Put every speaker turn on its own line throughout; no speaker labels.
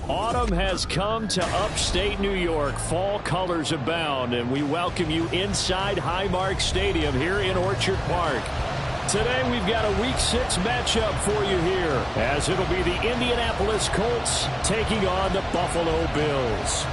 Autumn has come to upstate New York. Fall colors abound, and we welcome you inside Highmark Stadium here in Orchard Park. Today we've got a Week 6 matchup for you here, as it'll be the Indianapolis Colts taking on the Buffalo Bills.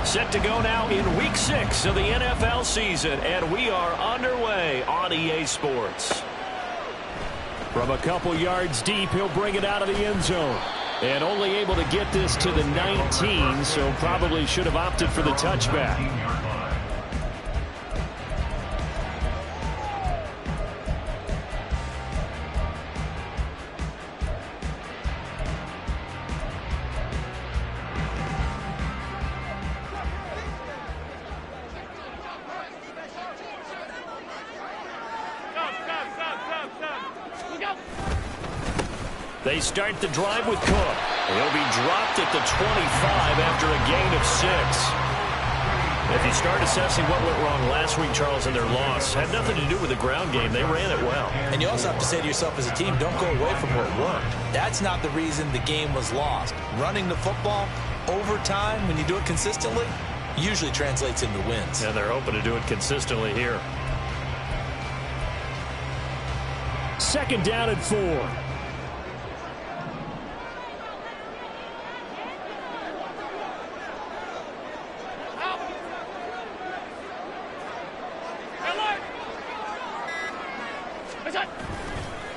Set to go now in Week 6 of the NFL season, and we are underway on EA Sports. From a couple yards deep, he'll bring it out of the end zone. And only able to get this to the 19, so probably should have opted for the touchback. They start the drive with Cook. He'll be dropped at the 25 after a gain of 6. If you start assessing what went wrong last week, Charles, in their loss, had nothing to do with the ground game. They ran it well.
And you also have to say to yourself as a team, don't go away from what worked. That's not the reason the game was lost. Running the football over time, when you do it consistently, usually translates into wins.
And they're hoping to do it consistently here. Second down and 4.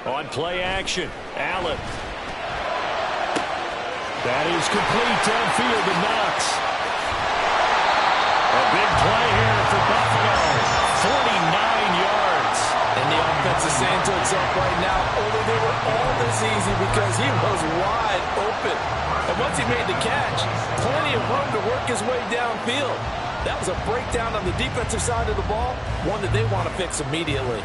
On play action, Allen. That is complete downfield to Knox. A big play here for Buffalo. 49 yards.
And the offense is saying to itself right now, only they were all this easy because he was wide open. And once he made the catch, plenty of room to work his way downfield. That was a breakdown on the defensive side of the ball, one that they want to fix immediately.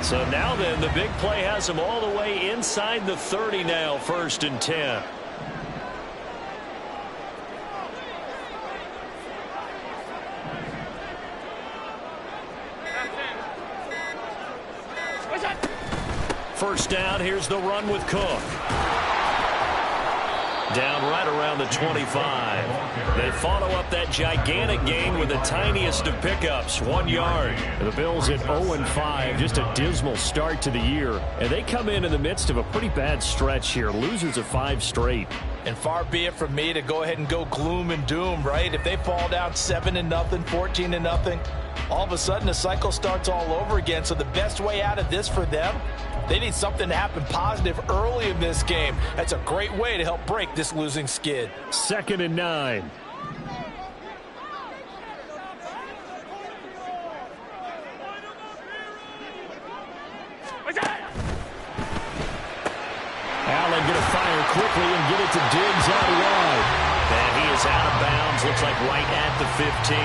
So now then, the big play has him all the way inside the 30 now, 1st and 10. First down, here's the run with Cook. Down right around the 25. They follow up that gigantic gain with the tiniest of pickups, 1 yard. The Bills at 0-5, just a dismal start to the year. And they come in the midst of a pretty bad stretch here, losers of 5 straight.
And far be it from me to go ahead and go gloom and doom, right? If they fall down 7-0, 14-0, all of a sudden the cycle starts all over again. So the best way out of this for them, they need something to happen positive early in this game. That's a great way to help break this losing skid.
2nd and 9. quickly and get it to Diggs out wide. And he is out of bounds. Looks like right at the 15.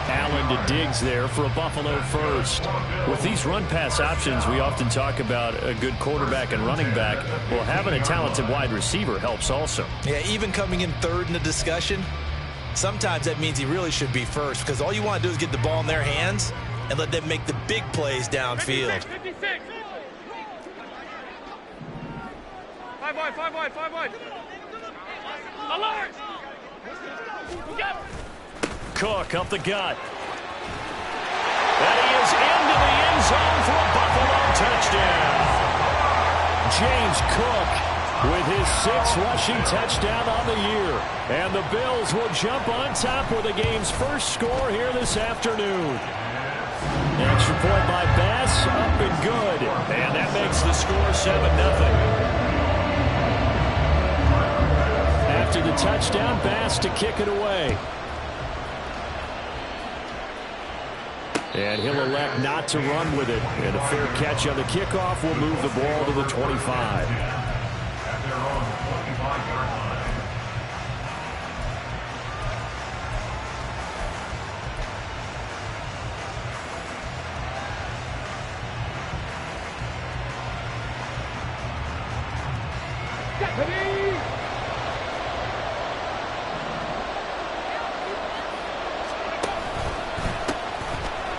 Allen to Diggs there for a Buffalo first. With these run-pass options, we often talk about a good quarterback and running back. Well, having a talented wide receiver helps also.
Yeah, even coming in third in the discussion, sometimes that means he really should be first, because all you want to do is get the ball in their hands and let them make the big plays downfield.
56. 5 wide, 5 wide, 5 wide. Alert!
Cook up the gut. And he is into the end zone for a Buffalo touchdown. James Cook with his 6th rushing touchdown on the year. And the Bills will jump on top with the game's first score here this afternoon. Extra point by Bass, up and good. And that makes the score 7-0. After the touchdown, Bass to kick it away. And he'll elect not to run with it. And a fair catch on the kickoff will move the ball to the 25.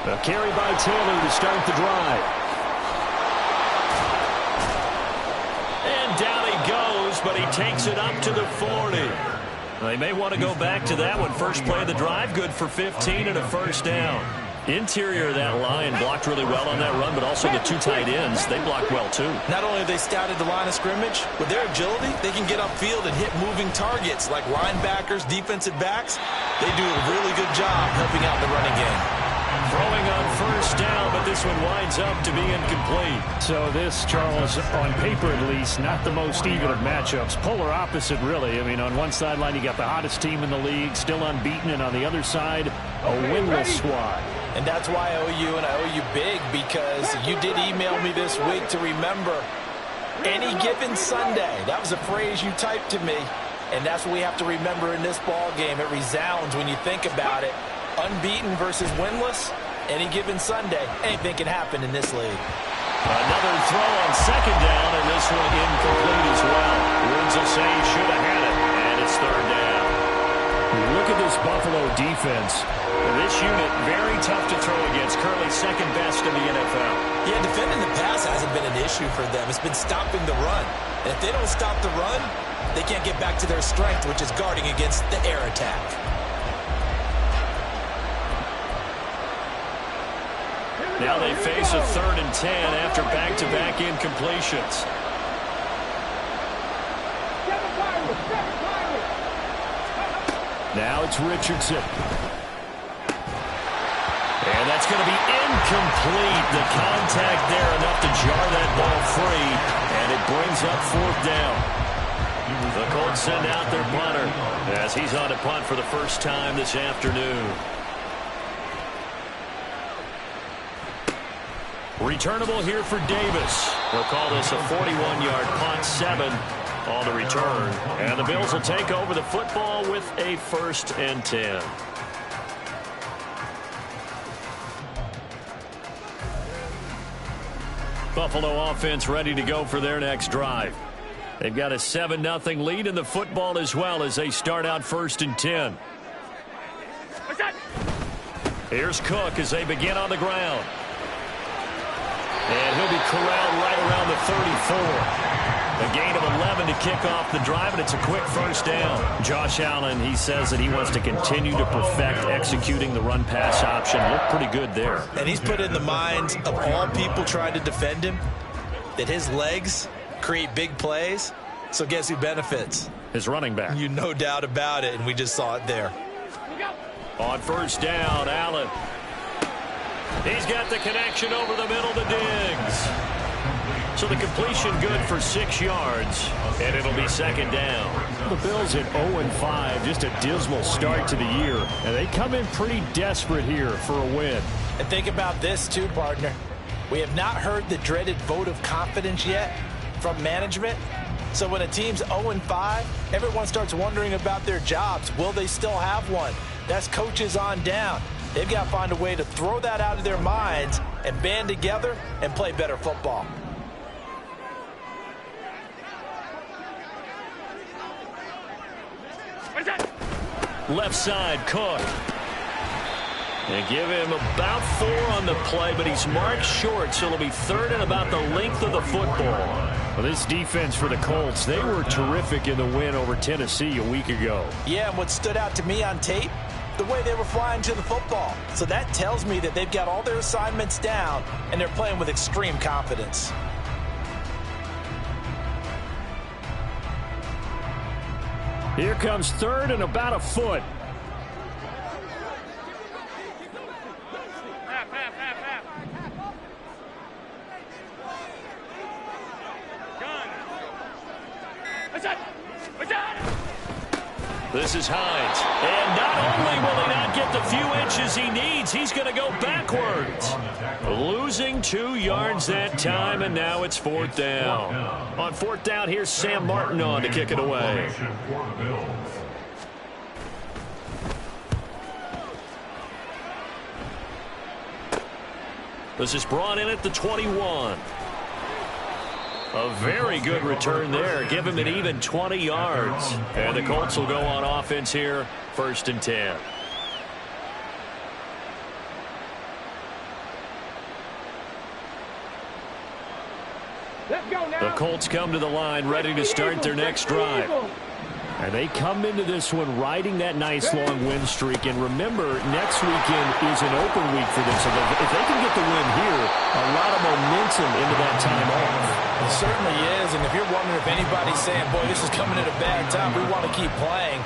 A carry by Taylor to start the drive. And down he goes, but he takes it up to the 40. They may want to go back to that one. First play of the drive, good for 15 and a first down. Interior of that line blocked really well on that run, but also the 2 tight ends, they blocked well too.
Not only have they scouted the line of scrimmage, with their agility, they can get upfield and hit moving targets like linebackers, defensive backs. They do a really good job helping out the running game.
Throwing on first down, but this one winds up to be incomplete.
So this, Charles, on paper at least, not the most even of matchups. Polar opposite, really. I mean, on one sideline, you got the hottest team in the league, still unbeaten, and on the other side, a winless squad.
And that's why I owe you, and I owe you big, because you did email me this week to remember any given Sunday. That was a phrase you typed to me, and that's what we have to remember in this ball game. It resounds when you think about it. Unbeaten versus winless, any given Sunday, anything can happen in this league.
Another throw on second down, and this one incomplete as well. Woods will say he should have had it, and it's third down.
Look at this Buffalo defense.
This unit, very tough to throw against. Currently second best in the NFL.
Yeah, defending the pass hasn't been an issue for them. It's been stopping the run. And if they don't stop the run, they can't get back to their strength, which is guarding against the air attack.
Now they face a 3rd and 10 after back-to-back incompletions. Now it's Richardson. And that's going to be incomplete. The contact there enough to jar that ball free. And it brings up 4th down. The Colts send out their punter as he's on to punt for the first time this afternoon. Returnable here for Davis. They'll call this a 41-yard punt, 7 on the return. And the Bills will take over the football with a 1st and 10. Buffalo offense ready to go for their next drive. They've got a 7-0 lead in the football as well as they start out 1st and 10. Here's Cook as they begin on the ground. And he'll be corralled right around the 34. A gain of 11 to kick off the drive, and it's a quick first down. Josh Allen, he says that he wants to continue to perfect executing the run-pass option. Looked pretty good there.
And he's put in the minds of all people trying to defend him that his legs create big plays. So guess who benefits?
His running back.
You no doubt about it, and we just saw it there.
On first down, Allen. He's got the connection over the middle to Diggs. So the completion good for 6 yards, and it'll be 2nd down.
The Bills at 0-5, just a dismal start to the year. And they come in pretty desperate here for a win.
And think about this too, partner. We have not heard the dreaded vote of confidence yet from management. So when a team's 0-5, everyone starts wondering about their jobs. Will they still have one? That's coaches on down. They've got to find a way to throw that out of their minds and band together and play better football.
Left side, Cook. They give him about 4 on the play, but he's marked short, so it'll be 3rd and about the length of the football.
Well, this defense for the Colts, they were terrific in the win over Tennessee a week ago.
Yeah, and what stood out to me on tape, the way they were flying to the football. So that tells me that they've got all their assignments down, and they're playing with extreme confidence.
Here comes 3rd and about a foot.
This is Hines. And not only will he not get the few inches he needs, he's going to go backwards. Losing 2 yards that time, and now it's 4th down. On 4th down, here's Sam Martin on to kick it away. This is brought in at the 21. A very good return there. Give him an even 20 yards. And the Colts will go on offense here, 1st and 10.
Let's go now.
The Colts come to the line ready to start their next drive. And they come into this one riding that nice long win streak. And remember, next weekend is an open week for them. So if they can get the win here, a lot of momentum into that time off.
It certainly is. And if you're wondering if anybody's saying, boy, this is coming at a bad time, we want to keep playing,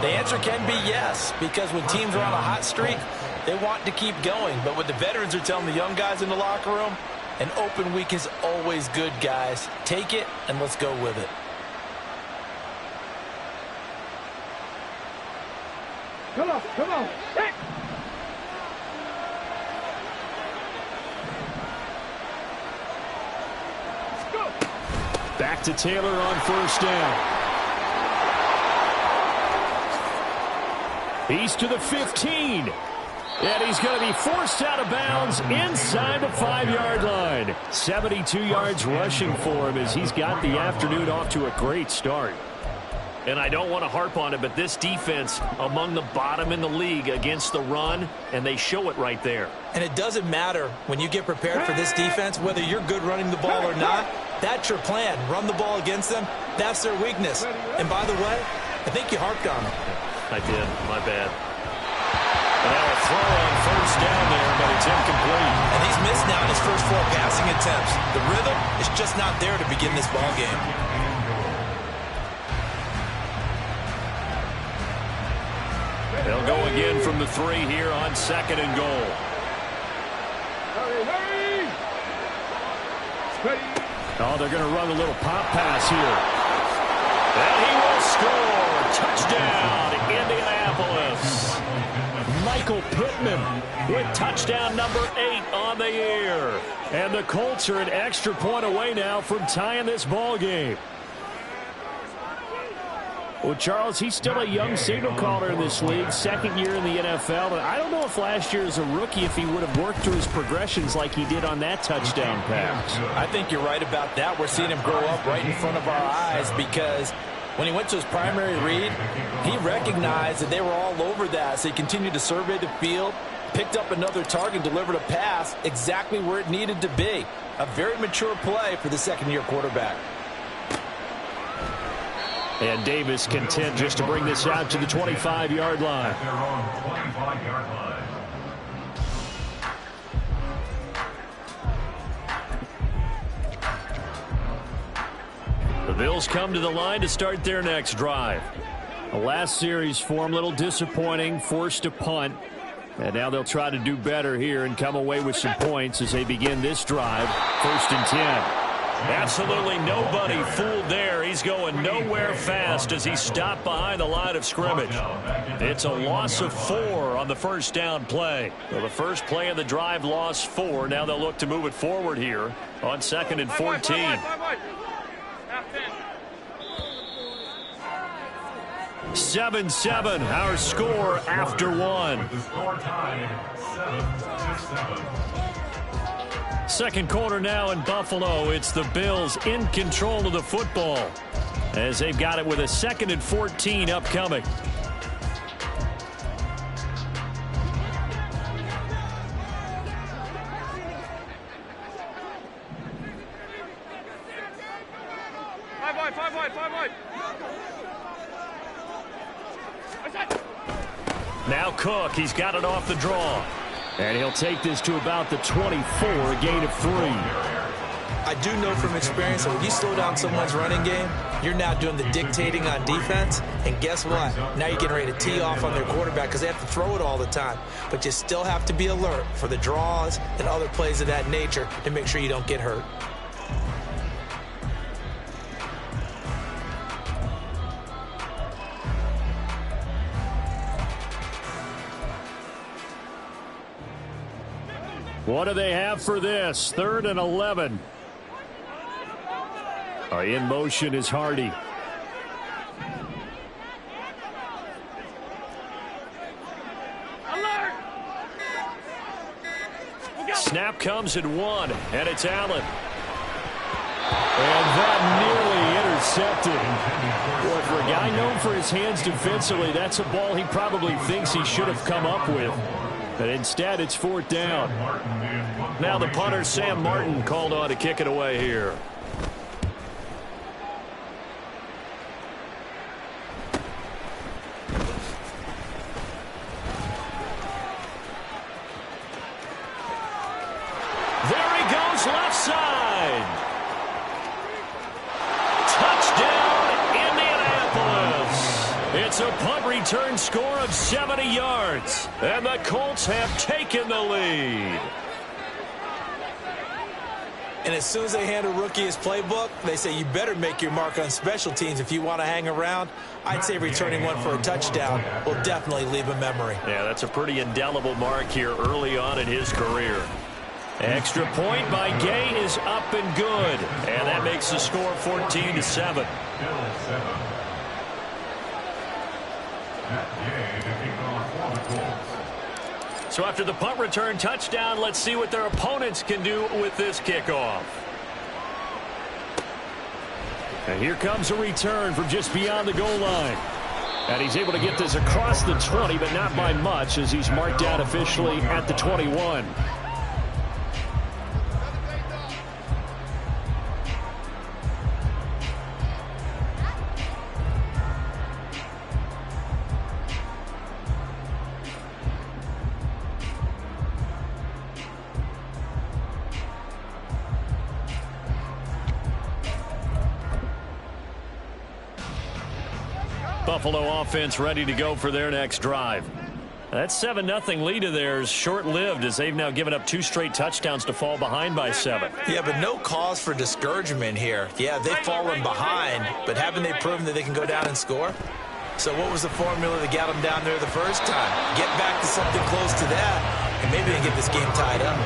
the answer can be yes. Because when teams are on a hot streak, they want to keep going. But what the veterans are telling the young guys in the locker room, an open week is always good, guys. Take it and let's go with it.
Come on, come on. Hey. Go.
Back to Taylor on 1st down. He's to the 15. And he's going to be forced out of bounds inside the 5-yard line. 72 yards rushing for him as he's got the afternoon off to a great start.
And I don't want to harp on it, but this defense among the bottom in the league against the run, and they show it right there.
And it doesn't matter when you get prepared for this defense, whether you're good running the ball or not, that's your plan. Run the ball against them, that's their weakness. And by the way, I think you harped on it.
I did, my bad. Now a throw on 1st down there, but it's incomplete.
And he's missed now in his first 4 passing attempts. The rhythm is just not there to begin this ball game.
They'll go again from the 3 here on 2nd and goal.
Hurry, hurry.
Oh, they're going to run a little pop pass here.
And he will score. Touchdown, Indianapolis.
Michael Pittman with touchdown number 8 on the year. And the Colts are an extra point away now from tying this ball game. Well, Charles, he's still a young signal caller in this league, 2nd year in the NFL. And I don't know if last year as a rookie, if he would have worked through his progressions like he did on that touchdown pass.
I think you're right about that. We're seeing him grow up right in front of our eyes because when he went to his primary read, he recognized that they were all over that. So he continued to survey the field, picked up another target, delivered a pass exactly where it needed to be. A very mature play for the 2nd-year quarterback.
And Davis content just to bring this out to the 25-yard line.
The Bills come to the line to start their next drive.
The last series for him, a little disappointing, forced to punt. And now they'll try to do better here and come away with some points as they begin this drive. 1st and 10.
Absolutely nobody fooled there. He's going nowhere fast as he stopped behind the line of scrimmage. It's a loss of 4 on the 1st down play. Well, the first play of the drive lost 4. Now they'll look to move it forward here on 2nd and 14. 7-7, our score after one.
With the score tied 7-7.
Second quarter now in Buffalo. It's the Bills in control of the football as they've got it with a 2nd and 14 upcoming.
Five wide.
Now Cook, he's got it off the draw. And he'll take this to about the 24, a gain of 3.
I do know from experience that when you slow down someone's running game, you're now doing the dictating on defense. And guess what? Now you're getting ready to tee off on their quarterback because they have to throw it all the time. But you still have to be alert for the draws and other plays of that nature to make sure you don't get hurt.
What do they have for this? 3rd and 11. In motion is Hardy.
Alert!
Snap comes at 1, and it's Allen. And that nearly intercepted. Boy, for a guy known for his hands defensively, that's a ball he probably thinks he should have come up with. But instead, it's 4th down. Now the punter, Sam Martin, called on to kick it away here. There he goes, left side. Touchdown, Indianapolis. It's a punt return score of 70 yards. And the Colts have taken the lead.
And as soon as they hand a rookie his playbook, they say you better make your mark on special teams if you want to hang around. I'd say returning one for a touchdown will definitely leave a memory.
Yeah, that's a pretty indelible mark here early on in his career. Extra point by Gay is up and good. And that makes the score 14-7. So after the punt return touchdown, let's see what their opponents can do with this kickoff. And here comes a return from just beyond the goal line. And he's able to get this across the 20, but not by much as he's marked down officially at the 21. Buffalo offense ready to go for their next drive. That 7-0 lead of theirs short-lived as they've now given up 2 straight touchdowns to fall behind by 7.
Yeah, but no cause for discouragement here. Yeah, they've fallen behind, but haven't they proven that they can go down and score? So what was the formula that got them down there the first time? Get back to something close to that, and maybe they can get this game tied up.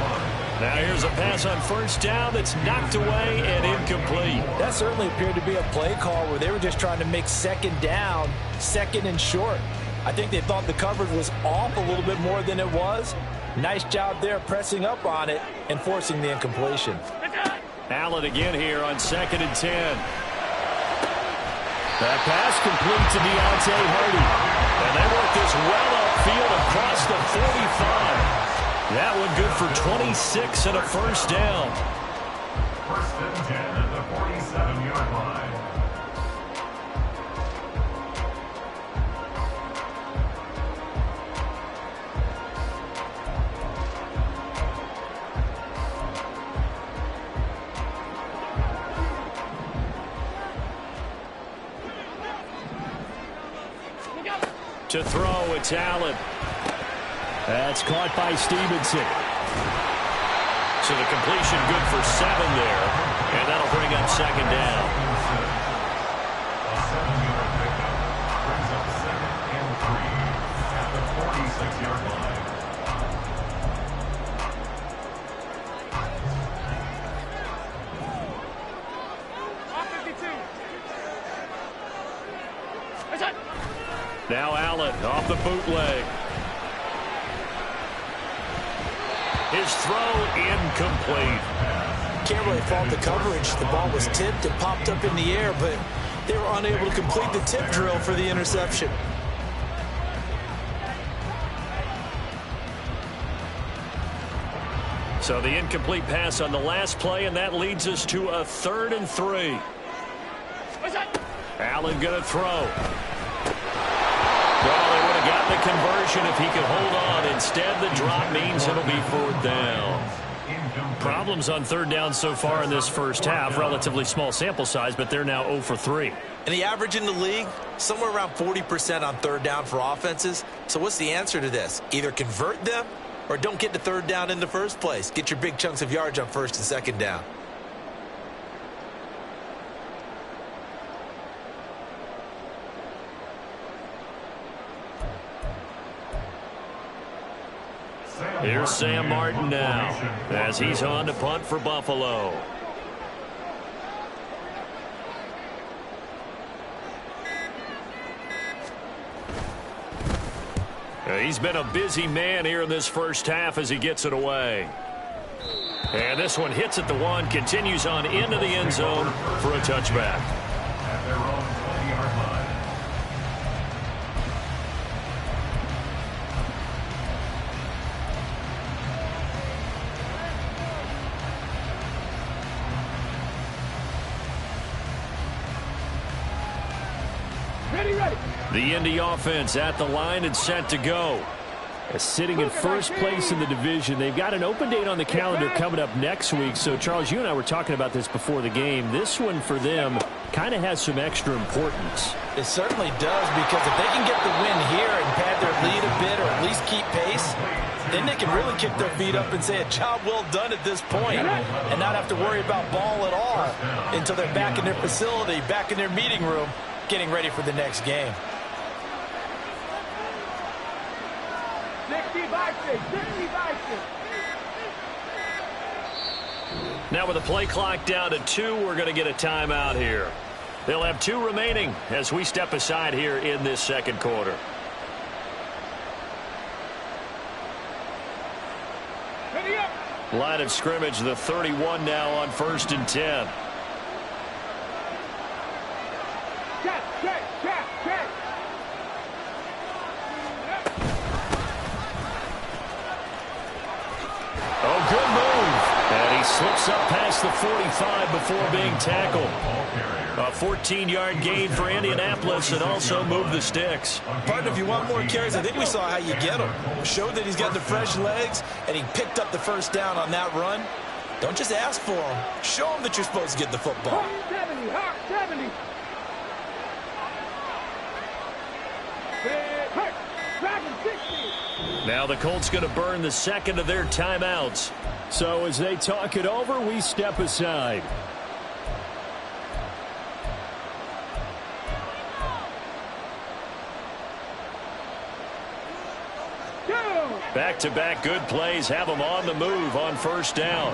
Now here's a pass on 1st down that's knocked away and incomplete.
That certainly appeared to be a play call where they were just trying to make 2nd down, 2nd and short. I think they thought the coverage was off a little bit more than it was. Nice job there pressing up on it and forcing the incompletion.
Allen again here on 2nd and 10. That pass complete to Deontay Hardy. And they work this well upfield across the 45. That one good for 26 and a 1st down.
1st and 10 at the 47-yard line.
To throw, it's Allen. That's caught by Stevenson. So the completion good for 7 there. And that'll bring up 2nd down.
A 7-yard pickup brings up 2nd and 3 at the 46-yard line.
Now Allen off the bootleg. His throw incomplete.
Can't really fault the coverage. The ball was tipped and popped up in the air, but they were unable to complete the tip drill for the interception.
So the incomplete pass on the last play, and that leads us to a 3rd and 3. Allen going to throw. Well, they would have gotten the conversion if he could hold on. Instead, the drop means it'll be 4th down.
Problems on 3rd down so far in this first half. Relatively small sample size, but they're now 0 for 3.
And the average in the league, somewhere around 40% on 3rd down for offenses. So what's the answer to this? Either convert them or don't get to 3rd down in the first place. Get your big chunks of yards on 1st and 2nd down.
Here's Sam Martin now as he's on to punt for Buffalo. He's been a busy man here in this first half as he gets it away. And this one hits at the 1, continues on into the end zone for a touchback.
At their own 20-yard line.
The Indy offense at the line and set to go.
Sitting in first place in the division. They've got an open date on the calendar coming up next week. So, Charles, you and I were talking about this before the game. This one for them kind of has some extra importance.
It certainly does, because if they can get the win here and pad their lead a bit or at least keep pace, then they can really kick their feet up and say a job well done at this point and not have to worry about ball at all until they're back in their facility, back in their meeting room, getting ready for the next game.
Now with the play clock down to 2, we're going to get a timeout here. They'll have 2 remaining as we step aside here in this second quarter. Line of scrimmage, the 31 now on 1st and 10. Oh, good move. And he slips up past the 45 before being tackled. A 14-yard gain for Indianapolis and also move the sticks.
Partner, if you want more carries, I think we saw how you get him. Showed that he's got the fresh legs, and he picked up the 1st down on that run. Don't just ask for him. Show him that you're supposed to get the football.
70.
Now the Colts going to burn the 2nd of their timeouts. So as they talk it over, we step aside. Back-to-back good plays have them on the move on 1st down.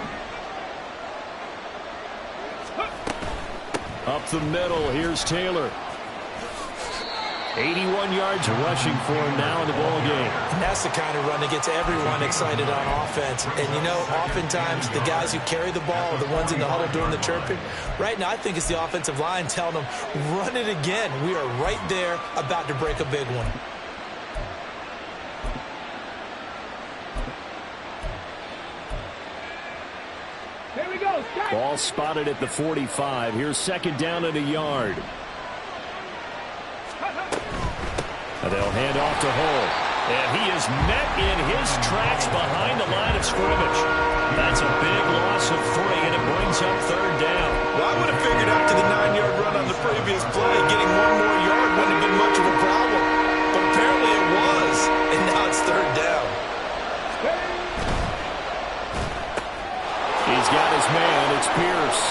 Up the middle, here's Taylor. 81 yards rushing for him now in the ball game.
And that's the kind of run that gets everyone excited on offense. And, you know, oftentimes the guys who carry the ball are the ones in the huddle doing the chirping. Right now, I think it's the offensive line telling them, run it again. We are right there about to break a big one.
Ball spotted at the 45. Here's 2nd down and a yard. They'll hand off to Hull. And he is met in his tracks behind the line of scrimmage. That's a big loss of 3, and it brings up 3rd down.
Well, I would have figured after the 9-yard run on the previous play, getting 1 more yard wouldn't have been much of a problem. But apparently it was, and now it's 3rd down.
He's got his man. It's Pierce.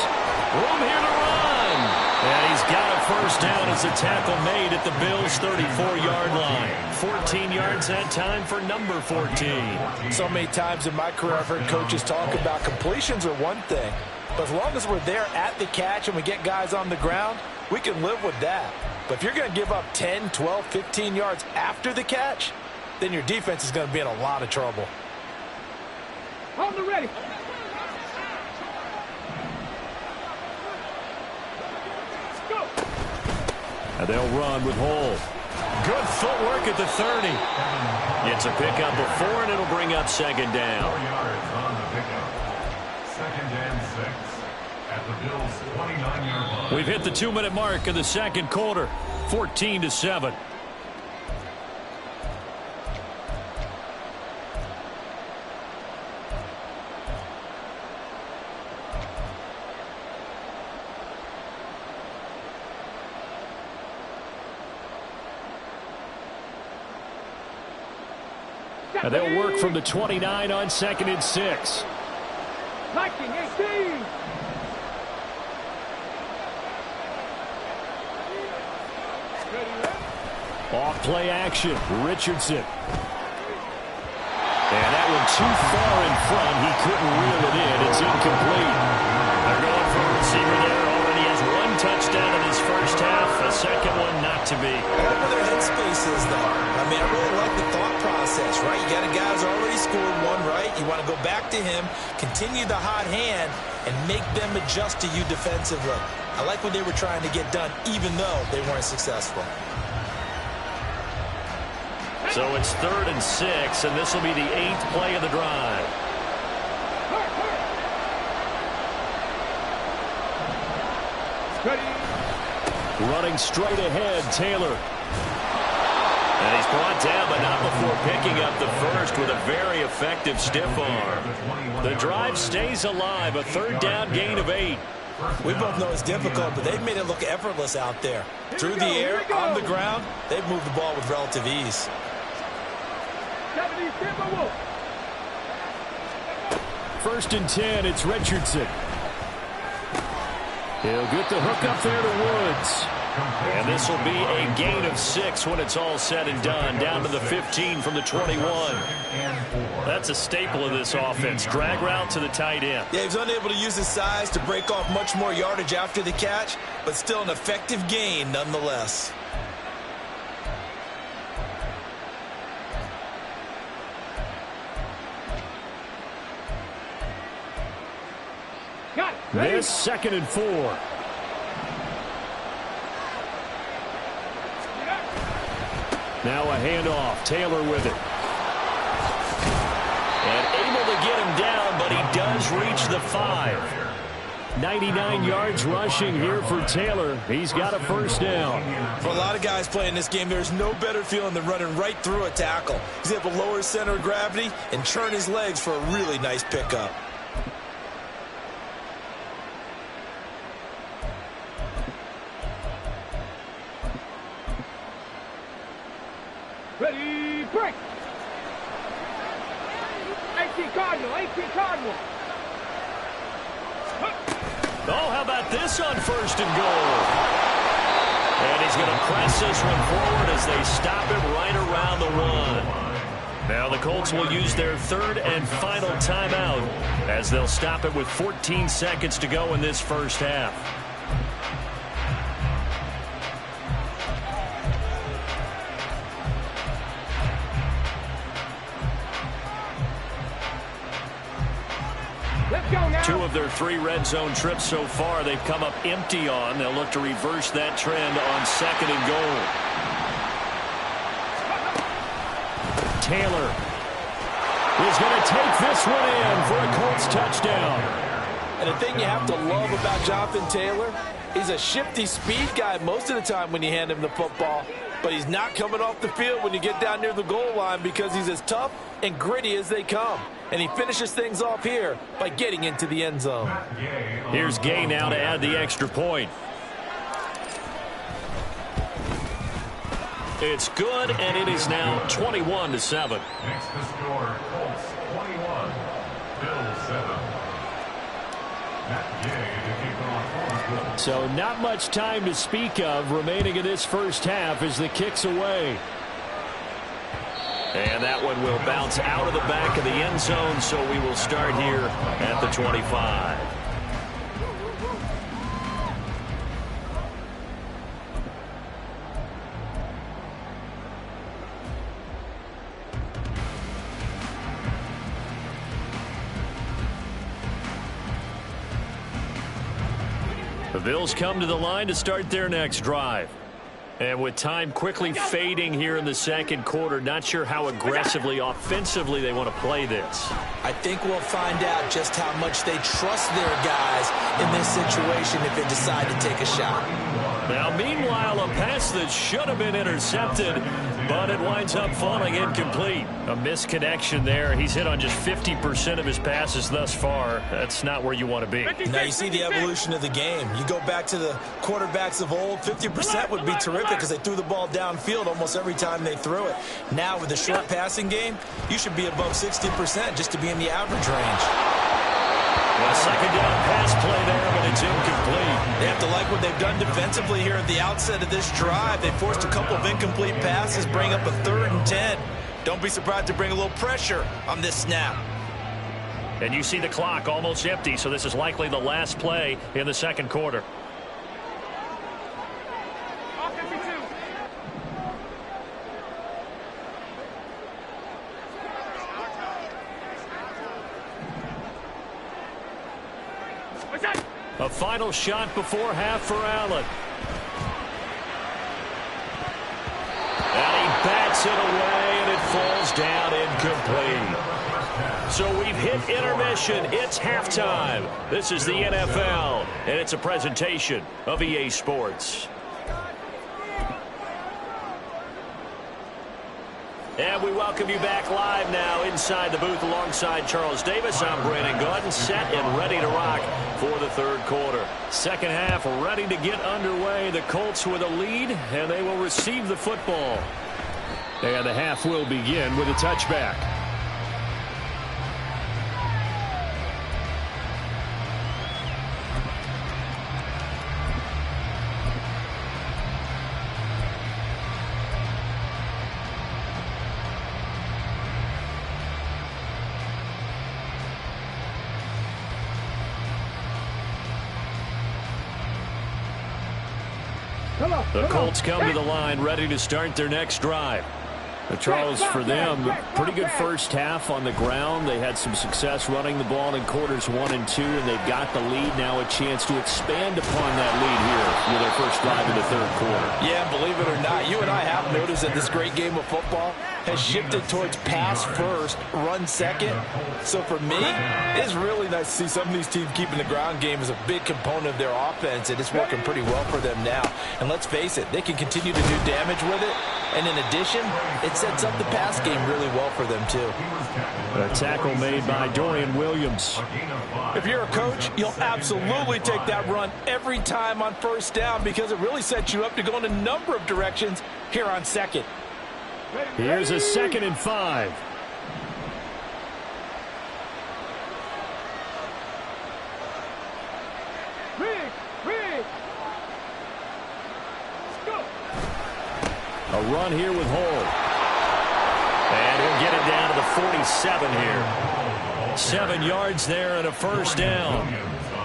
Room here to run. And he's got a 1st down as a tackle made at the Bills' 34-yard line. 14 yards that time for number 14.
So many times in my career I've heard coaches talk about completions are one thing. But as long as we're there at the catch and we get guys on the ground, we can live with that. But if you're going to give up 10, 12, 15 yards after the catch, then your defense is going to be in a lot of trouble.
On the ready. Go.
And they'll run with Hole. Good footwork at the 30. It's a pickup of 4, and it'll bring up second down.
4 yards on the pickup. Second and 6 at the Bills' 29-yard line.
We've hit the 2-minute mark of the second quarter. 14-7. And they'll work from the 29 on 2nd and 6.
Liking 18.
Off play action. Richardson. And that one too far in front. He couldn't reel it in. It's incomplete.
They're going for a receiver there. Already has 1 touchdown in his first half. A second one not to be.
I like where their headspace is, though. I mean, I really like the thought process, right? You got a guy who's already scored 1, right? You want to go back to him, continue the hot hand, and make them adjust to you defensively. I like what they were trying to get done, even though they weren't successful.
So it's 3rd and 6, and this will be the 8th play of the drive. Running straight ahead, Taylor. And he's brought down, but not before picking up the first with a very effective stiff arm. The drive stays alive, a 3rd down gain of 8.
We both know it's difficult, but they've made it look effortless out there. Through the air, on the ground, they've moved the ball with relative ease.
1st and 10, it's Richardson. He'll get the hook up there to Woods. And this will be a gain of 6 when it's all said and done. Down to the 15 from the 21.
That's a staple of this offense. Drag route to the tight end.
Yeah, he was unable to use his size to break off much more yardage after the catch, but still an effective gain nonetheless.
This 2nd and 4. Now a handoff. Taylor with it. And able to get him down, but he does reach the 5. 99 yards rushing here for Taylor. He's got a first down.
For a lot of guys playing this game, there's no better feeling than running right through a tackle. He's able to lower his center of gravity and turn his legs for a really nice pickup.
Ready, break! 18 Cardinal, 18 Cardinal!
Oh, how about this on 1st and goal? And he's going to press this one forward as they stop it right around the 1. Now the Colts will use their 3rd and final timeout as they'll stop it with 14 seconds to go in this first half. Two of their 3 red zone trips so far they've come up empty on. They'll look to reverse that trend on 2nd and goal. Taylor is going to take this one in for a Colts touchdown.
And the thing you have to love about Jonathan Taylor, he's a shifty speed guy most of the time when you hand him the football. But he's not coming off the field when you get down near the goal line because he's as tough and gritty as they come. And he finishes things off here by getting into the end zone.
Here's Gay now to add the extra point. It's good, and it is now 21-7.
Next to score, Colts 21, Bills 7. Matt Gay to kick off.
So not much time to speak of remaining in this first half as the kick's away. And that one will bounce out of the back of the end zone, so we will start here at the 25. The Bills come to the line to start their next drive. And with time quickly fading here in the second quarter, not sure how aggressively, offensively they want to play this.
I think we'll find out just how much they trust their guys in this situation if they decide to take a shot.
Now, meanwhile, a pass that should have been intercepted, but it winds up falling incomplete. A misconnection there. He's hit on just 50% of his passes thus far. That's not where you want to be.
Now, you see the evolution of the game. You go back to the quarterbacks of old, 50% would be terrific because they threw the ball downfield almost every time they threw it. Now, with the short passing game, you should be above 60% just to be in the average range.
A second down pass play there, but it's incomplete.
They have to like what they've done defensively here at the outset of this drive. They forced a couple of incomplete passes, bring up a 3rd and 10. Don't be surprised to bring a little pressure on this snap.
And you see the clock almost empty, so this is likely the last play in the second quarter. A final shot before half for Allen. And he bats it away, and it falls down incomplete. So we've hit intermission. It's halftime. This is the NFL, and it's a presentation of EA Sports. And we welcome you back live now inside the booth alongside Charles Davis. I'm Brandon Gordon, set and ready to rock for the third quarter. Second half ready to get underway. The Colts with a lead, and they will receive the football. And the half will begin with a touchback. The Colts come to the line ready to start their next drive. Charles, for them, pretty good first half on the ground. They had some success running the ball in quarters 1 and 2, and they've got the lead. Now a chance to expand upon that lead here with their first drive in the third quarter.
Yeah, believe it or not, you and I have noticed that this great game of football has shifted towards pass first, run second. So for me, it's really nice to see some of these teams keeping the ground game as a big component of their offense, and it's working pretty well for them now. And let's face it, they can continue to do damage with it. And in addition, it sets up the pass game really well for them, too.
A tackle made by Dorian Williams.
If you're a coach, you'll absolutely take that run every time on first down because it really sets you up to go in a number of directions here on second.
Here's a 2nd and 5. A run here with Hall. And he'll get it down to the 47 here. 7 yards there and a first down.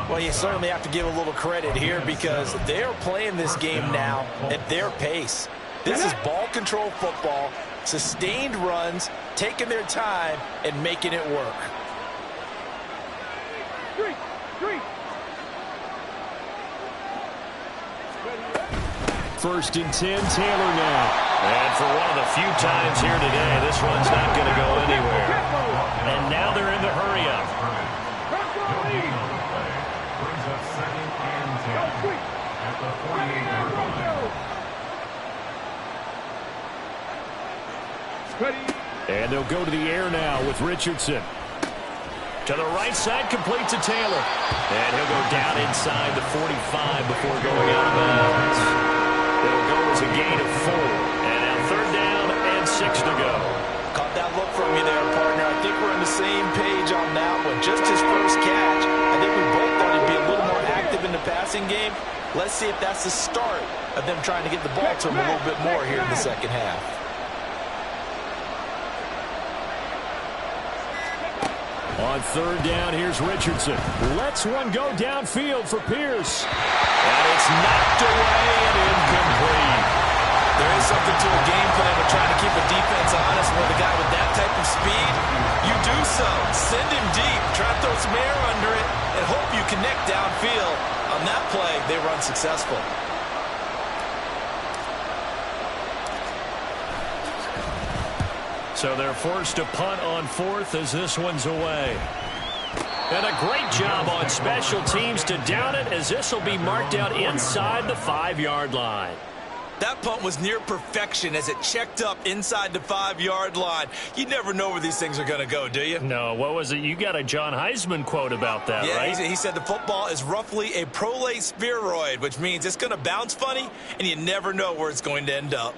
Well, you certainly have to give a little credit here because they're playing this game now at their pace. This is ball control football, sustained runs, taking their time, and making it work.
First and 10, Taylor now. And for one of the few times here today, this one's not going to go anywhere. And now they're in the hurry-up.
Brings up 2nd and 10 at the 48-yard line.
And they'll go to the air now with Richardson. To the right side, complete to Taylor. And he'll go down inside the 45 before going out of bounds. It'll go as a gain of 4. And now 3rd down and 6 to go.
Caught that look from you there, partner. I think we're on the same page on that one. Just his first catch. I think we both thought he'd be a little more active in the passing game. Let's see if that's the start of them trying to get the ball to him a little bit more here in the second half.
On 3rd down, here's Richardson. Lets one go downfield for Pierce. And it's knocked away and incomplete.
There is something to a game plan of trying to keep a defense honest with a guy with that type of speed. You do so. Send him deep. Try to throw some air under it and hope you connect downfield. On that play, they run successful.
So they're forced to punt on 4th as this one's away. And a great job on special teams to down it, as this will be marked out inside the 5-yard line.
That punt was near perfection as it checked up inside the 5-yard line. You never know where these things are going to go, do you?
No, what was it? You got a John Heisman quote about that, right?
Yeah, he said the football is roughly a prolate spheroid, which means it's going to bounce funny, and you never know where it's going to end up.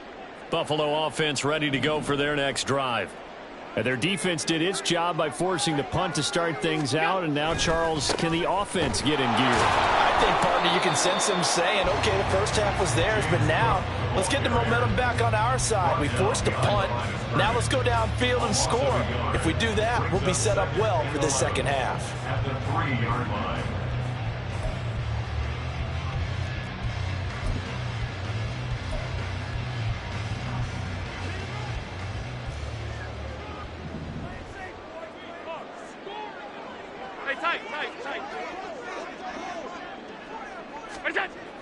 Buffalo offense ready to go for their next drive. And their defense did its job by forcing the punt to start things out, and now, Charles, can the offense get in gear?
I think, partner, you can sense them saying, okay, the first half was theirs, but now let's get the momentum back on our side. We forced a punt. Now let's go downfield and score. If we do that, we'll be set up well for this second half.
At the 3-yard line.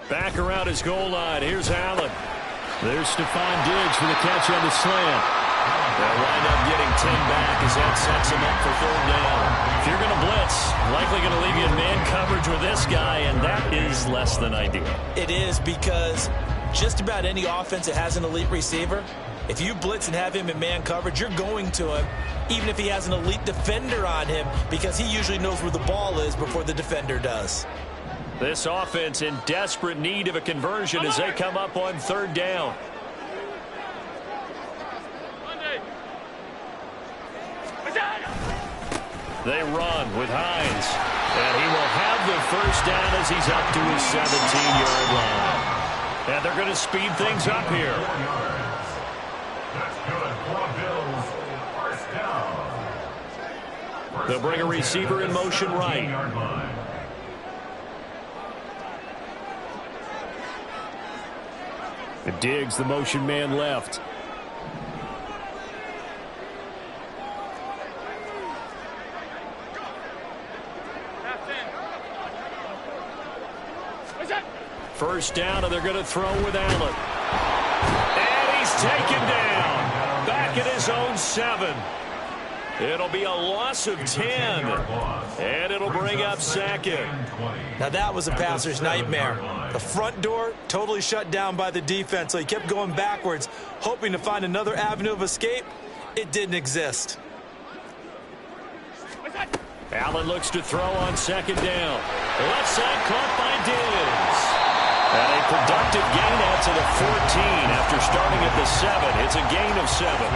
Back around his goal line. Here's Allen. There's Stephon Diggs for the catch on the slant. They'll wind up getting 10 back as that sets him up for 3rd down. If you're going to blitz, likely going to leave you in man coverage with this guy, and that is less than ideal.
It is, because just about any offense that has an elite receiver, if you blitz and have him in man coverage, you're going to him, even if he has an elite defender on him, because he usually knows where the ball is before the defender does.
This offense in desperate need of a conversion as they come up on 3rd down. They run with Hines, and he will have the 1st down as he's up to his 17-yard line. And they're going to speed things up here.
That's good for Bills. 1st down.
They'll bring a receiver in motion right. Diggs, the motion man left. First down, and they're going to throw with Allen. And he's taken down. Back at his own 7. It'll be a loss of 10. And it'll bring up 2nd.
Now that was a passer's nightmare. The front door totally shut down by the defense, so he kept going backwards, hoping to find another avenue of escape. It didn't exist.
Allen looks to throw on 2nd down. Left side caught by Diggs. And a productive gain out to the 14 after starting at the 7. It's a gain of 7.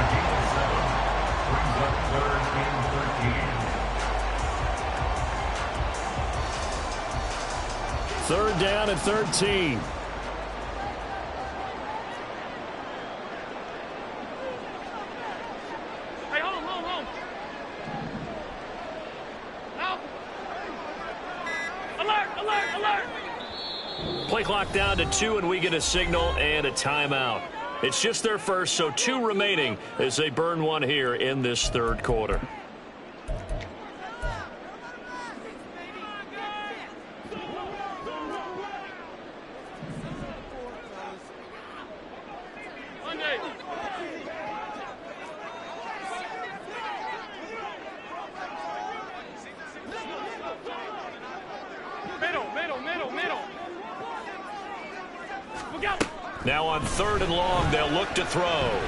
Third down and 13.
Hey, hold on. Out. Alert.
Play clock down to 2, and we get a signal and a timeout. It's just their first, so 2 remaining as they burn one here in this 3rd quarter.
Middle.
Now on 3rd and long, they'll look to throw. Able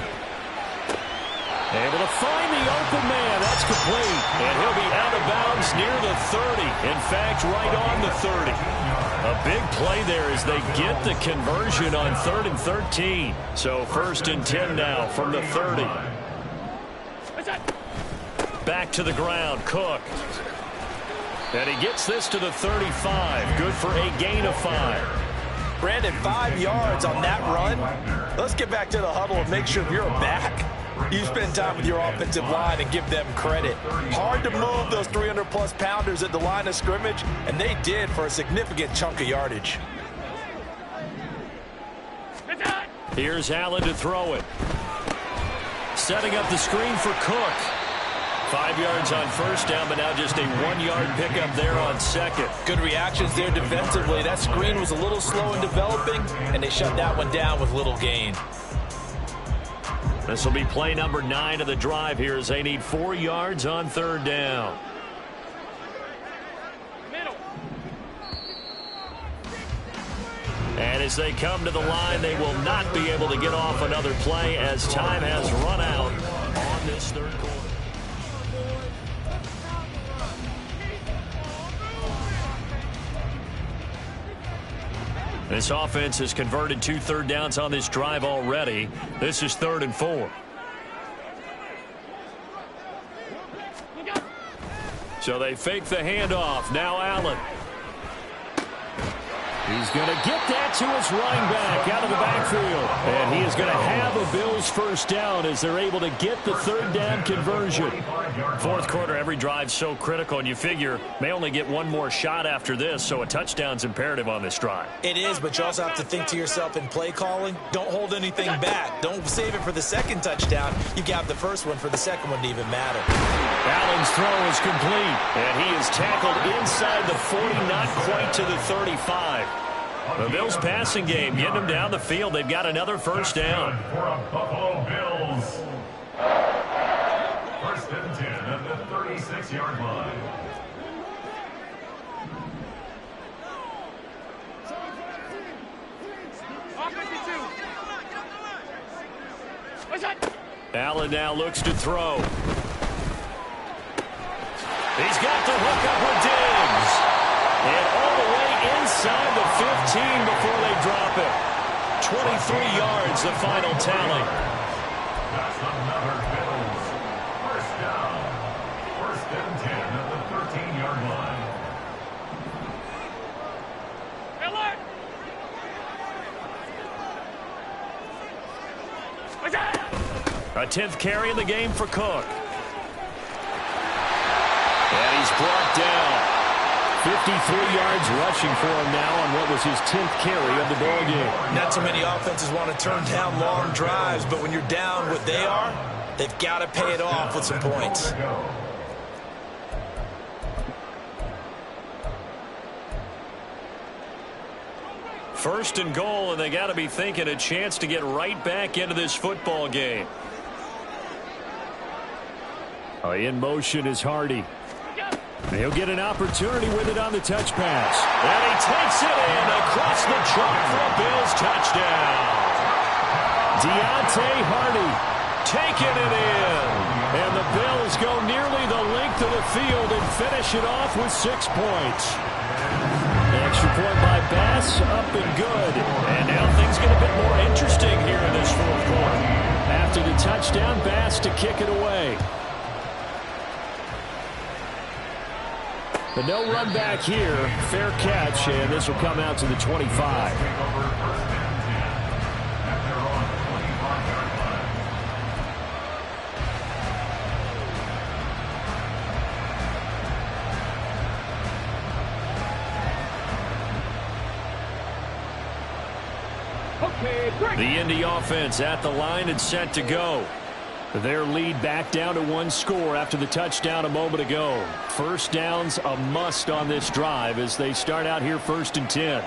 to find the open man. That's complete. And he'll be out of bounds near the 30. In fact, right on the 30. A big play there as they get the conversion on 3rd and 13. So 1st and 10 now from the 30. Back to the ground, Cook. And he gets this to the 35. Good for a gain of 5.
Brandon, 5 yards on that run. Let's get back to the huddle and make sure if you're a back, you spend time with your offensive line and give them credit. Hard to move those 300-plus pounders at the line of scrimmage, and they did for a significant chunk of yardage.
Here's Allen to throw it. Setting up the screen for Cook. 5 yards on first down, but now just a 1-yard pickup there on second.
Good reactions there defensively. That screen was a little slow in developing, and they shut that one down with little gain.
This will be play number 9 of the drive here as they need 4 yards on third down. And as they come to the line, they will not be able to get off another play as time has run out on this third quarter. This offense has converted 2 third downs on this drive already. This is 3rd and 4. So they fake the handoff. Now Allen. He's going to get that to his running back out of the backfield. And he is going to have a Bills first down as they're able to get the third down conversion. Fourth quarter, every drive so critical, and you figure may only get one more shot after this, so a touchdown's imperative on this drive.
It is, but you also have to think to yourself in play calling, don't hold anything back. Don't save it for the second touchdown. You got the first one for the second one to even matter.
Allen's throw is complete, and he is tackled inside the 40, not quite to the 35. The Bills passing game, getting them down the field. They've got another first down.
For a Buffalo Bills. First and 10 at the 36-yard line.
Allen now looks to throw. He's got the hook up with Diggs. And all the way inside the 15 before they drop it. 23 yards, the final tally.
That's another Bills. First down. First and 10 at the 13-yard line.
A 10th carry in the game for Cook. And he's brought down. 53 yards rushing for him now on what was his 10th carry of the ball game.
Not too many offenses want to turn down long drives, but when you're down what they are, they've got to pay it off with some points.
First and goal, and they got to be thinking a chance to get right back into this football game. In motion is Hardy. He'll get an opportunity with it on the touch pass. And he takes it in across the chalk for a Bills touchdown. Deontay Hardy taking it in. And the Bills go nearly the length of the field and finish it off with 6 points. Extra point by Bass, up and good. And now things get a bit more interesting here in this fourth quarter. After the touchdown, Bass to kick it away. But no run back here. Fair catch, and this will come out to the 25. The Indy offense at the line and set to go. Their lead back down to 1 score after the touchdown a moment ago. First down's a must on this drive as they start out here 1st and 10.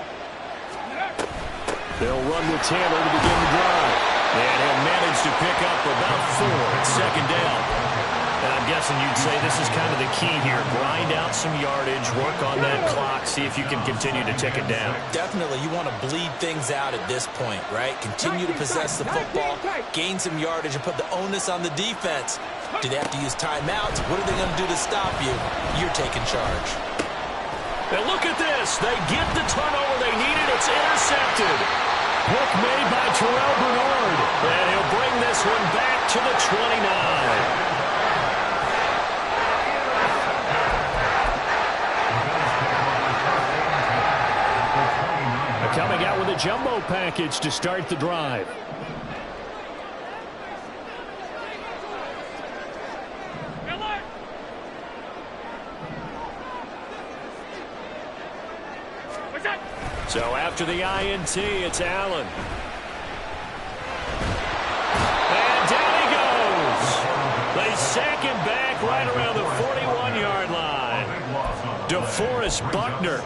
They'll run with Taylor to begin the drive. And he'll manage to pick up about 4 at second down. And I'm guessing you'd say this is kind of the key here. Grind out some yardage, work on that clock, see if you can continue to tick it down.
Definitely, you want to bleed things out at this point, right? Continue to possess the football, gain some yardage, and put the onus on the defense. Do they have to use timeouts? What are they going to do to stop you? You're taking charge.
And look at this. They get the turnover they needed. It's intercepted. Pick made by Terrell Bernard. And he'll bring this one back to the 29. Coming out with a jumbo package to start the drive. So after the INT, it's Allen. And down he goes. They sack him back right around DeForest Buckner.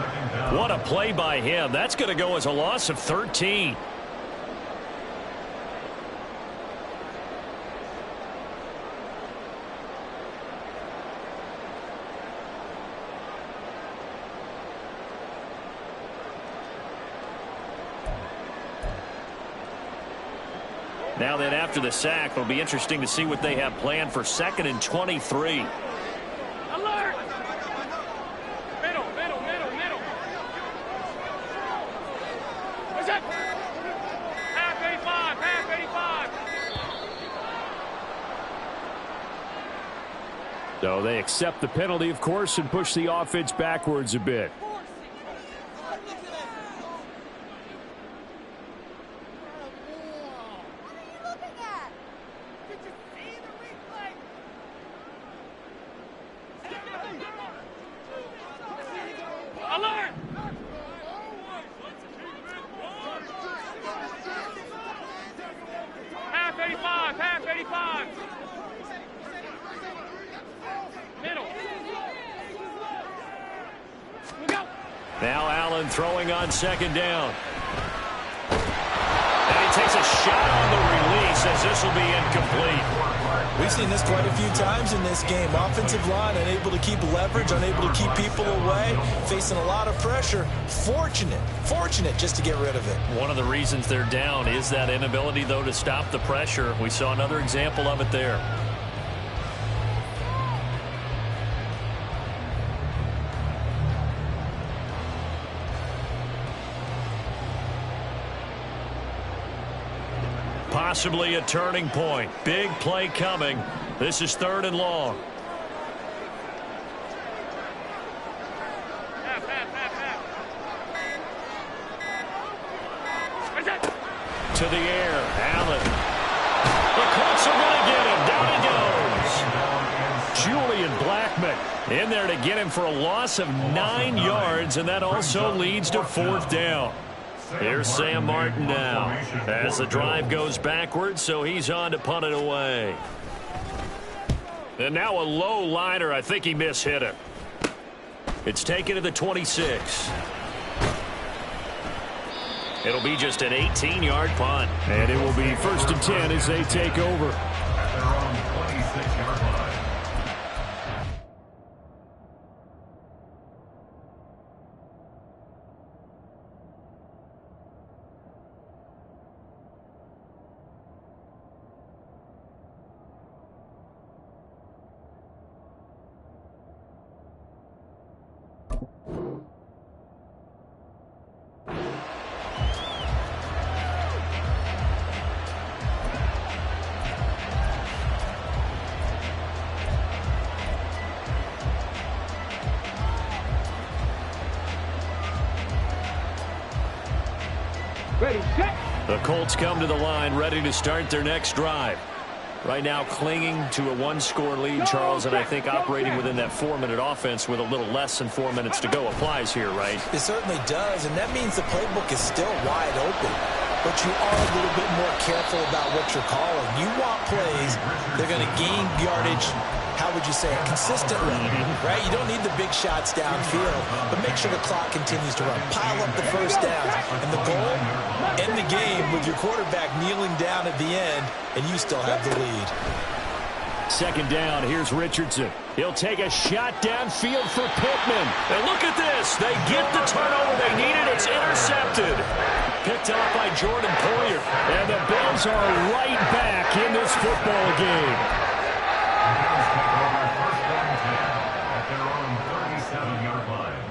What a play by him. That's going to go as a loss of 13. Now then, after the sack, it'll be interesting to see what they have planned for 2nd and 23.
Alert! Middle. What's that? Half 85.
So they accept the penalty, of course, and push the offense backwards a bit.
Alert! Half 85. Middle. Go.
Now Allen throwing on 2nd down. And he takes a shot on the release as this will be incomplete.
We've seen this quite a few times in this game. Offensive line unable to keep leverage, unable to keep people away, facing a lot of pressure. Fortunate just to get rid of it.
One of the reasons they're down is that inability, though, to stop the pressure. We saw another example of it there. Possibly a turning point. Big play coming. This is 3rd and long.
Half.
To the air. Allen. The Colts are going to get him. Down he goes. Julian Blackmon in there to get him for a loss of 9 yards, and that also leads to 4th down. Here's Sam Martin now as the drive goes backwards, so he's on to punt it away. And now a low liner. I think he mishit it. It's taken to the 26. It'll be just an 18-yard punt. And it will be 1st and 10 as they take over.
They're on the 26-yard line.
Ready, set.
The Colts come to the line ready to start their next drive. Right now clinging to a 1-score lead, Charles, and I think operating within that 4-minute offense with a little less than 4 minutes to go applies here, right?
It certainly does, and that means the playbook is still wide open. But you are a little bit more careful about what you're calling. You want plays they're going to gain yardage, how would you say it, consistently, right? You don't need the big shots downfield, but make sure the clock continues to run. Pile up the first downs. And the goal, end the game with your quarterback kneeling down at the end, and you still have the lead.
2nd down, here's Richardson. He'll take a shot downfield for Pittman. And look at this. They get the turnover they needed. It's intercepted. Picked up by Jordan Poyer. And the Bills are right back in this football game.
The Bills take over 1st and 10 at their own 37-yard line.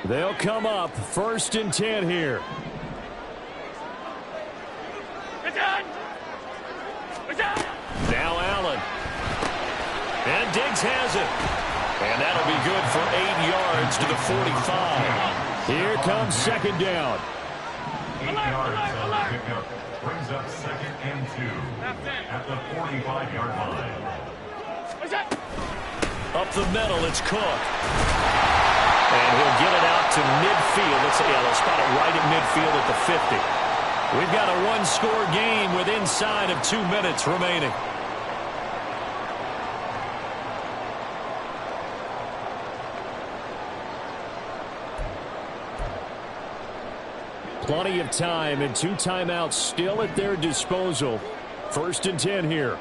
They'll come up 1st and 10 here.
It's on.
Now Allen. And Diggs has it. And that'll be good for 8 yards to the 45. Here comes 2nd down.
8 yards on the pickup. Brings up 2nd and 2 at the 45-yard line.
Up the middle, it's Cook. And he'll get it out to midfield. They'll spot it right at midfield at the 50. We've got a one-score game with inside of 2 minutes remaining. Plenty of time and 2 timeouts still at their disposal. 1st and 10 here.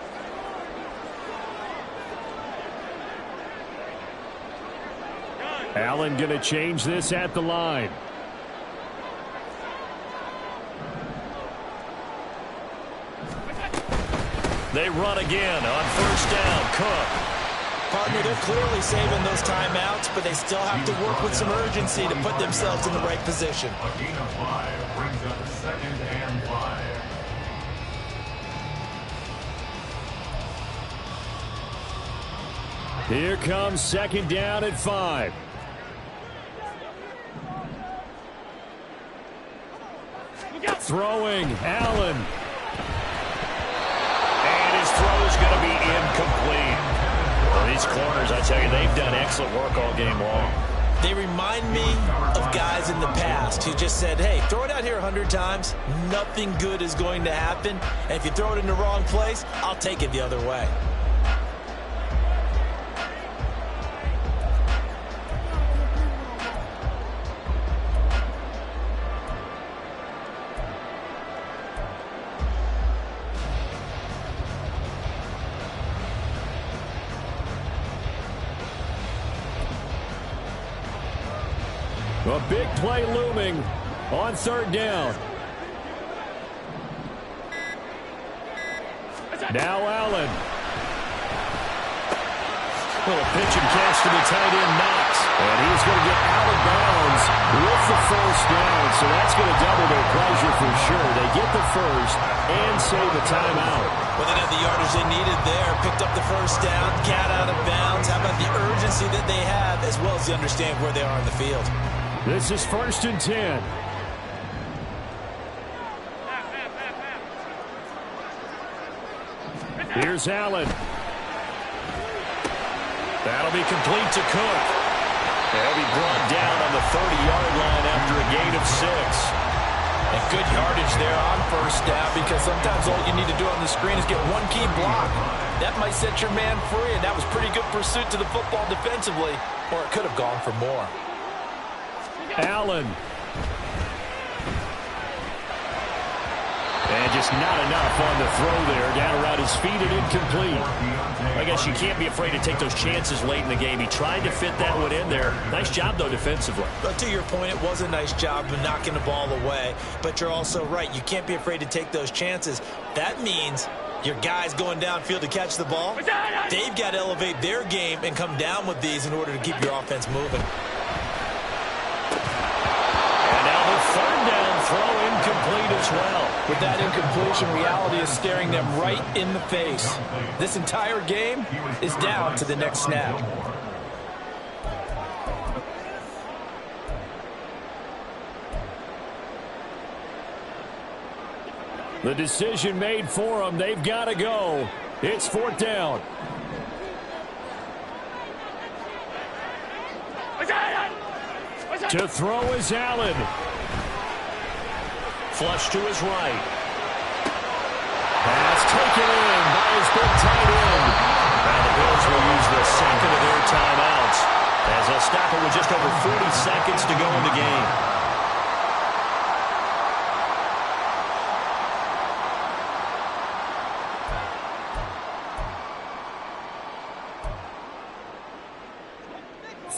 Allen going to change this at the line. They run again on 1st down. Cook.
Partner, they're clearly saving those timeouts, but they still have to work with some urgency to put themselves in the right position.
A gain of 5 brings up 2nd and 5.
Here comes 2nd down at 5. Throwing, Allen. And his throw is going to be incomplete. Well, these corners, I tell you, they've done excellent work all game long.
They remind me of guys in the past who just said, hey, throw it out here 100 times. Nothing good is going to happen. And if you throw it in the wrong place, I'll take it the other way.
A big play looming on 3rd down. Now Allen. Little pitch and catch to the tight end, Knox. And he's going to get out of bounds with the 1st down. So that's going to double their pleasure for sure. They get the 1st and save a timeout.
Well, they got the yardage they needed there. Picked up the 1st down, got out of bounds. How about the urgency that they have, as well as they understand where they are in the field?
This is 1st and 10. Here's Allen. That'll be complete to Cook. They'll be brought down on the 30-yard line after a gain of 6.
And good yardage there on 1st down, because sometimes all you need to do on the screen is get one key block. That might set your man free, and that was pretty good pursuit to the football defensively, or it could have gone for more.
Allen. And just not enough on the throw there. Down around his feet and incomplete.
I guess you can't be afraid to take those chances late in the game. He tried to fit that one in there. Nice job, though, defensively.
But to your point, it was a nice job of knocking the ball away. But you're also right. You can't be afraid to take those chances. That means your guys going downfield to catch the ball, they've got to elevate their game and come down with these in order to keep your offense moving.
Throw incomplete as well.
With that incompletion, reality is staring them right in the face. This entire game is down to the next snap.
The decision made for them. They've got to go. It's 4th down. To throw is Allen.
Flush to his right.
Pass taken in by his big tight end.
Now the Bills will use the 2nd of their timeouts as they'll stop it with just over 40 seconds to go in the game.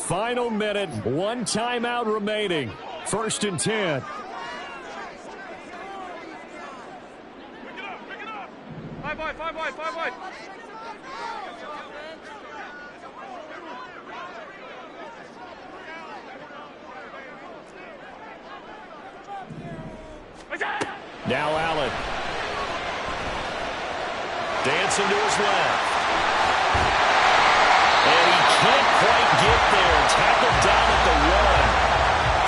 Final minute, 1 timeout remaining. 1st and 10.
Five wide.
Now Allen.
Dancing to his left. And he can't quite get there. Tackled down at the 1.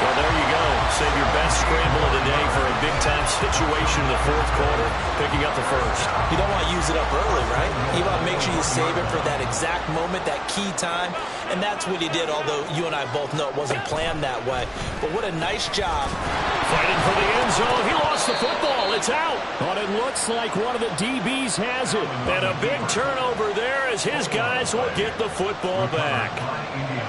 Well, there you go. Save your best scramble of the day for a big-time
situation in the fourth quarter, picking up the first.
You don't want to use it up early, right? You want to make sure you save it for that exact moment, that key time, and that's what he did, although you and I both know it wasn't planned that way. But what a nice job.
Fighting for the end zone. He lost the football. It's out. But it looks like one of the DBs has it. And a big turnover there as his guys will get the football back.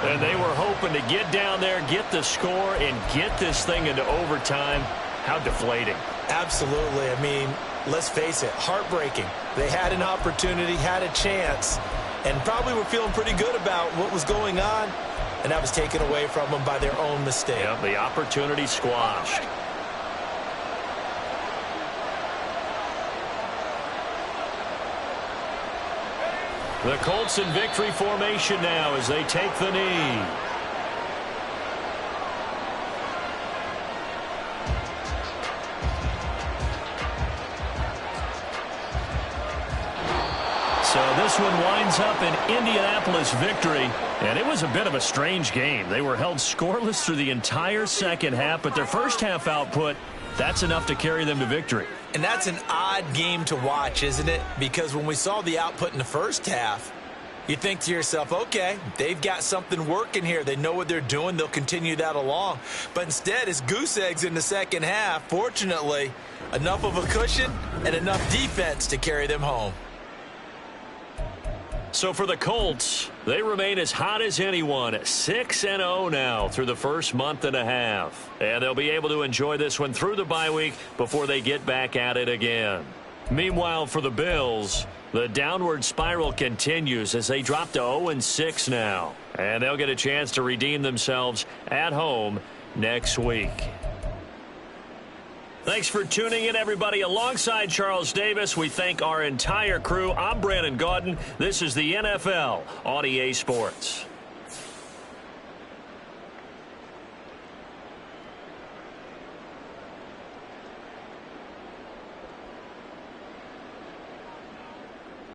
And they were hoping to get down there, get the score, and get this thing into overtime. How deflating.
Absolutely. I mean, let's face it, heartbreaking. They had an opportunity, had a chance, and probably were feeling pretty good about what was going on, and that was taken away from them by their own mistake.
Yep, the opportunity squashed. The Colts in victory formation now as they take the knee. So this one winds up an Indianapolis victory, and it was a bit of a strange game. They were held scoreless through the entire second half, but their first half output, that's enough to carry them to victory.
And that's an odd game to watch, isn't it? Because when we saw the output in the first half, you think to yourself, okay, they've got something working here. They know what they're doing. They'll continue that along. But instead, it's goose eggs in the second half. Fortunately, enough of a cushion and enough defense to carry them home.
So for the Colts, they remain as hot as anyone, 6-0 now through the first month and a half. And they'll be able to enjoy this one through the bye week before they get back at it again. Meanwhile, for the Bills, the downward spiral continues as they drop to 0-6 now. And they'll get a chance to redeem themselves at home next week. Thanks for tuning in, everybody. Alongside Charles Davis, we thank our entire crew. I'm Brandon Gaudin. This is the NFL on EA Sports.